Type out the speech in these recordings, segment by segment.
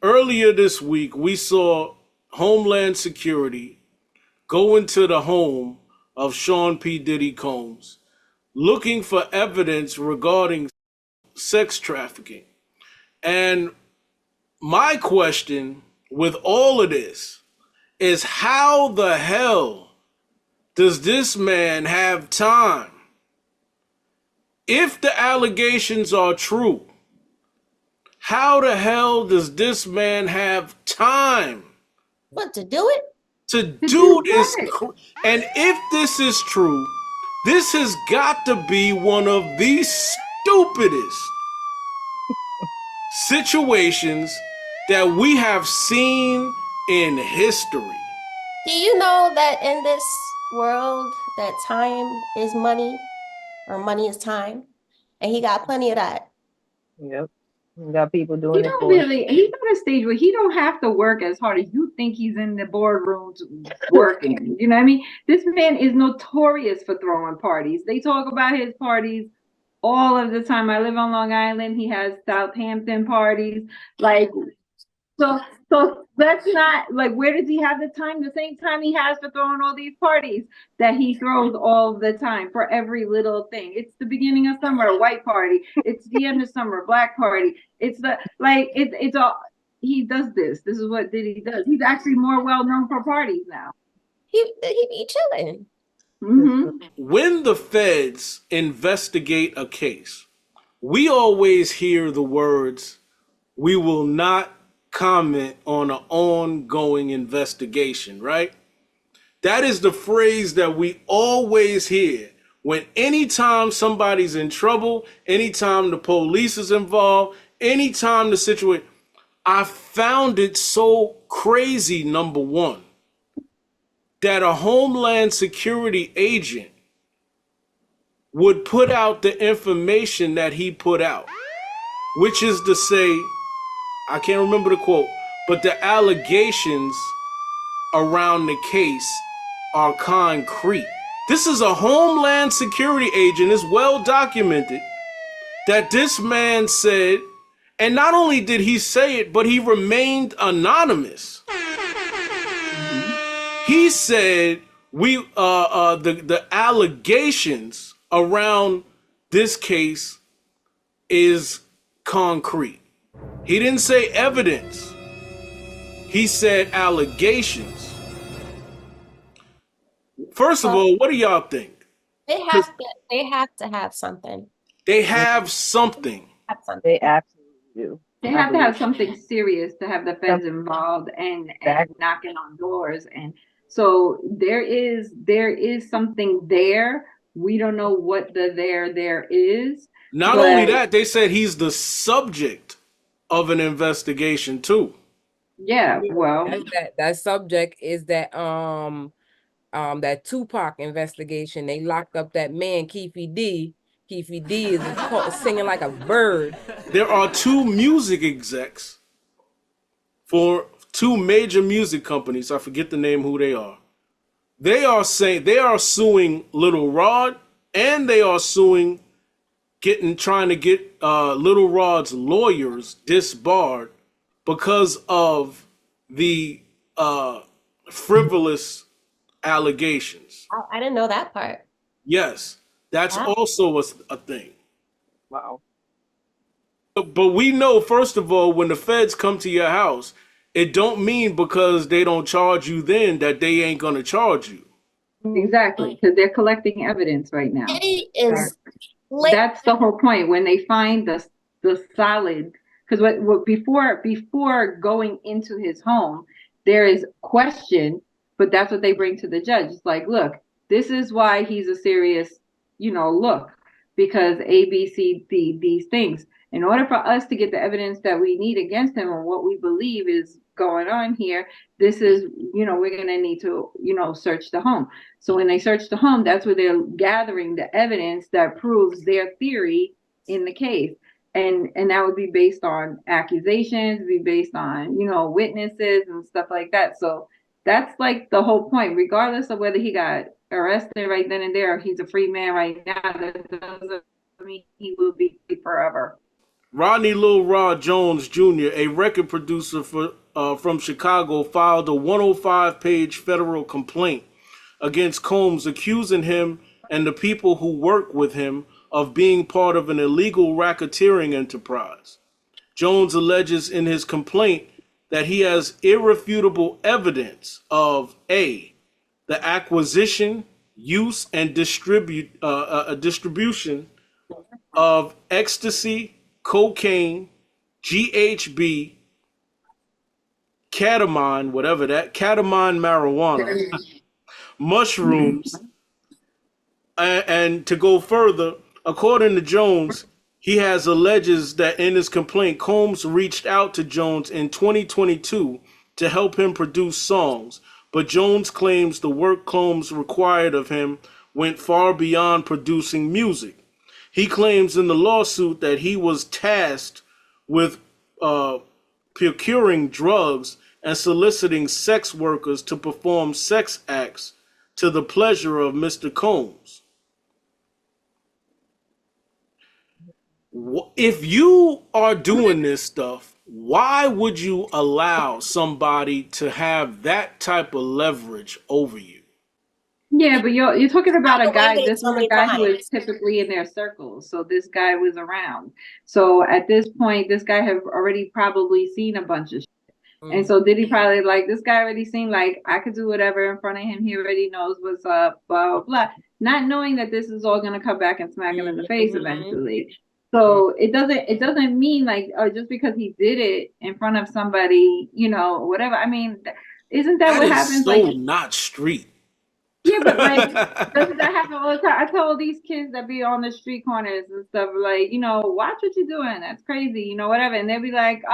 earlier this week, we saw Homeland Security go into the home of Sean P. Diddy Combs looking for evidence regarding sex trafficking. And my question with all of this is, how the hell does this man have time? If the allegations are true, how the hell does this man have time? What, to do it? To do this? And if this is true, this has got to be one of the stupidest situations that we have seen in history. Do you know that in this world that time is money, or money is time? And he got plenty of that. Yep. You got people doing He it don't for really. He's at a stage where he don't have to work as hard as you think he's in the boardrooms working. You know what I mean? This man is notorious for throwing parties. They talk about his parties all of the time. I live on Long Island. He has Southampton parties. Like, so that's not like, where does he have the time? The same time he has for throwing all these parties that he throws all the time for every little thing. It's the beginning of summer, white party. It's the end of summer, black party. It's the it's all, he does this. This is what Diddy does. He's actually more well known for parties now. He be chilling. Mm-hmm. When the feds investigate a case, we always hear the words, "We will not comment on an ongoing investigation," right? That is the phrase that we always hear when anytime somebody's in trouble, anytime the police is involved, anytime the situation. I found it so crazy, number one, that a Homeland Security agent would put out the information that he put out, which is to say, I can't remember the quote, but the allegations around the case are concrete. This is a Homeland Security agent, it's well documented, that this man said, and not only did he say it, but he remained anonymous. He said the allegations around this case is concrete. He didn't say evidence. He said allegations. First of all, what do y'all think? They have to have something. They have something. They absolutely do. They have to have something serious to have the feds involved and knocking on doors. And so there is something there. We don't know what the there is. Not only that, they said he's the subject of an investigation too. Yeah, well, that subject is that that Tupac investigation. They locked up that man Keefy D. Keefy D is singing like a bird. There are two music execs for two major music companies. I forget the name who they are. They are saying they are suing Little Rod, and they are suing trying to get Little Rod's lawyers disbarred because of the frivolous allegations. I didn't know that part. Yes, that's also a thing. Wow. But we know, first of all, when the feds come to your house, it don't mean because they don't charge you then that they ain't gonna charge you. exactly, because they're collecting evidence right now. Diddy is That's the whole point. When they find the solid, because what before going into his home, there is question, but that's what they bring to the judge. It's like, look, this is why he's a serious, look, because A, B, C, D, these things. In order for us to get the evidence that we need against him and what we believe is going on here, this is, we're going to need to, search the home. So when they search the home, that's where they're gathering the evidence that proves their theory in the case. And that would be based on accusations, be based on, witnesses and stuff like that. So that's like the whole point, regardless of whether he got arrested right then and there, or he's a free man right now, that doesn't mean he will be free forever. Rodney Lil Rod Jones Jr., a record producer from Chicago, filed a 105-page federal complaint against Combs, accusing him and the people who work with him of being part of an illegal racketeering enterprise. Jones alleges in his complaint that he has irrefutable evidence of A, the acquisition, use, and distribution of ecstasy, cocaine, GHB, ketamine, ketamine marijuana, mushrooms, and to go further, according to Jones, he has alleges that in his complaint, Combs reached out to Jones in 2022 to help him produce songs, but Jones claims the work Combs required of him went far beyond producing music. He claims in the lawsuit that he was tasked with procuring drugs and soliciting sex workers to perform sex acts to the pleasure of Mr. Combs. If you are doing this stuff, why would you allow somebody to have that type of leverage over you? Yeah, but you're talking about a guy. This This was a guy who is typically in their circles. So this guy was around. So at this point, this guy have already probably seen a bunch of shit. And so Diddy probably like, this guy already seemed like I could do whatever in front of him. He already knows what's up, blah, blah, blah. Not knowing that this is all going to come back and smack him in the face eventually. So it doesn't mean like, oh, just because he did it in front of somebody, you know, whatever. I mean, isn't that what happens? So like, not street. Yeah, but like, doesn't that happen all the time? I tell these kids that be on the street corners and stuff, like, you know, watch what you're doing. That's crazy, you know, whatever. And they'll be like,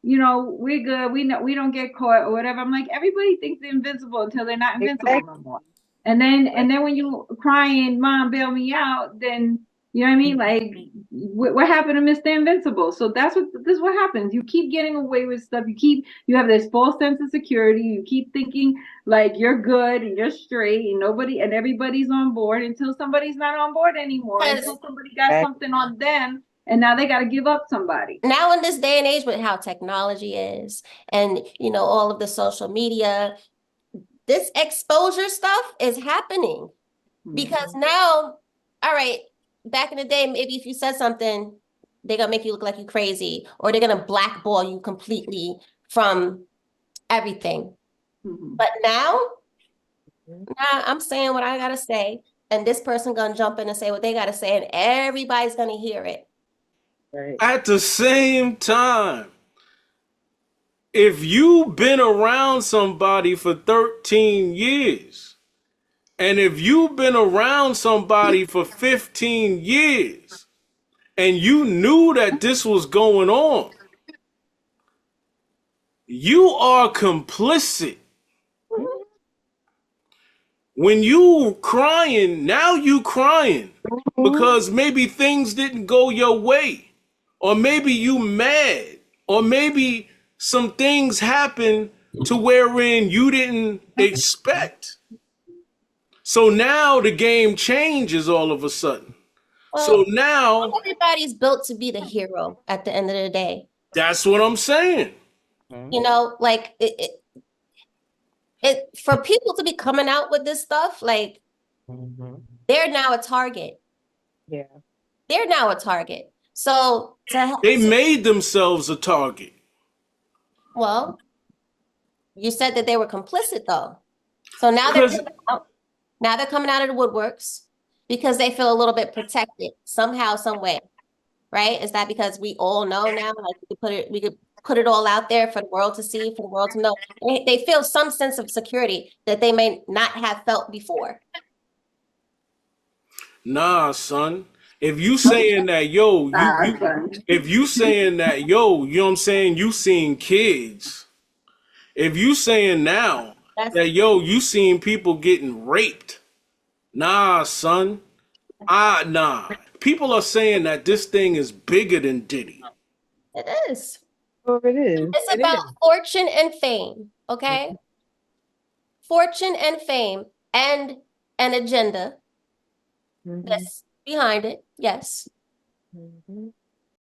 you know, we're good. We don't get caught or whatever. I'm like, everybody thinks they're invincible until they're not invincible no more. And then when you crying, Mom, bail me out, then you know what I mean? Like, what happened to Mr. Invincible? So this is what happens. You keep getting away with stuff. You have this false sense of security. You keep thinking like you're good and you're straight and everybody's on board until somebody's not on board anymore. Until somebody got something on them. And now they got to give up somebody. Now in this day and age with how technology is and, you know, all of the social media, this exposure stuff is happening because now, all right, back in the day, maybe if you said something, they're going to make you look like you're crazy or they're going to blackball you completely from everything. But now I'm saying what I got to say and this person going to jump in and say what they got to say and everybody's going to hear it. Right. At the same time, if you've been around somebody for 13 years, and if you've been around somebody for 15 years, and you knew that this was going on, you are complicit. When you crying, now you crying because maybe things didn't go your way. Or maybe you mad, or maybe some things happen to wherein you didn't expect. So now the game changes all of a sudden. Well, so now everybody's built to be the hero at the end of the day. That's what I'm saying. You know, like it for people to be coming out with this stuff, like they're now a target. Yeah. They're now a target. So they made themselves a target. Well, you said that they were complicit though. So now they're coming out of the woodworks because they feel a little bit protected somehow, some way. Right? Is that because we all know now, like we could put it all out there for the world to see, for the world to know. They feel some sense of security that they may not have felt before. Nah, son. If you saying that, yo, if you saying that, yo, you know what I'm saying, you seen kids. If you saying now that, yo, you seen people getting raped. Nah, son. Nah. People are saying that this thing is bigger than Diddy. It is. Oh, it is. It's about fortune and fame, okay? Fortune and fame and an agenda that's behind it, yes.